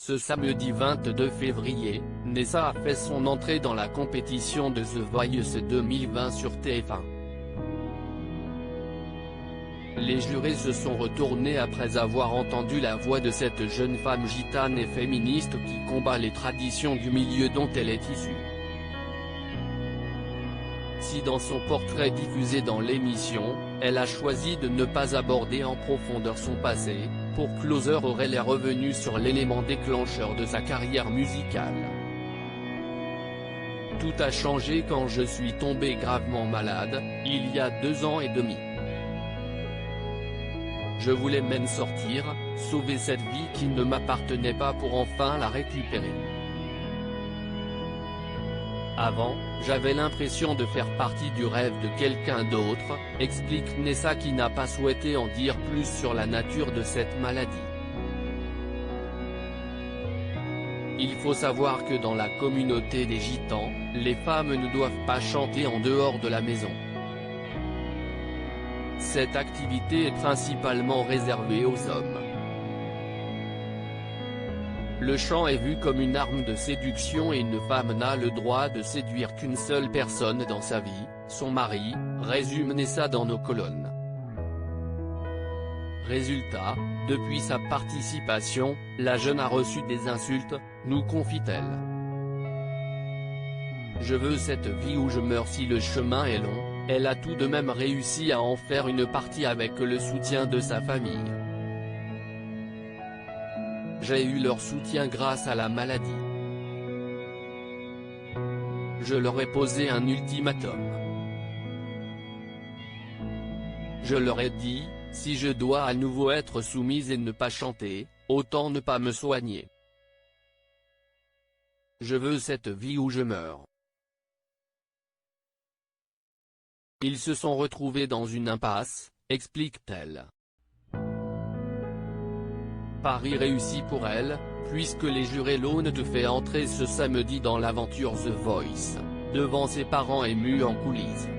Ce samedi 22 février, Nessa a fait son entrée dans la compétition de The Voice 2020 sur TF1. Les jurés se sont retournés après avoir entendu la voix de cette jeune femme gitane et féministe qui combat les traditions du milieu dont elle est issue. Si dans son portrait diffusé dans l'émission, elle a choisi de ne pas aborder en profondeur son passé, pour Closer aurait les revenus sur l'élément déclencheur de sa carrière musicale. Tout a changé quand je suis tombé gravement malade, il y a 2 ans et demi. Je voulais m'en sortir, sauver cette vie qui ne m'appartenait pas pour enfin la récupérer. Avant, j'avais l'impression de faire partie du rêve de quelqu'un d'autre, explique Nessa qui n'a pas souhaité en dire plus sur la nature de cette maladie. Il faut savoir que dans la communauté des gitans, les femmes ne doivent pas chanter en dehors de la maison. Cette activité est principalement réservée aux hommes. Le chant est vu comme une arme de séduction et une femme n'a le droit de séduire qu'une seule personne dans sa vie, son mari, résume Nessa dans nos colonnes. Résultat, depuis sa participation, la jeune a reçu des insultes, nous confie-t-elle. Je veux cette vie où je meurs si le chemin est long, elle a tout de même réussi à en faire une partie avec le soutien de sa famille. J'ai eu leur soutien grâce à la maladie. Je leur ai posé un ultimatum. Je leur ai dit, si je dois à nouveau être soumise et ne pas chanter, autant ne pas me soigner. Je veux cette vie où je meurs. Ils se sont retrouvés dans une impasse, explique-t-elle. Pari réussi pour elle, puisque les jurés l'ont de fait entrer ce samedi dans l'aventure The Voice, devant ses parents émus en coulisses.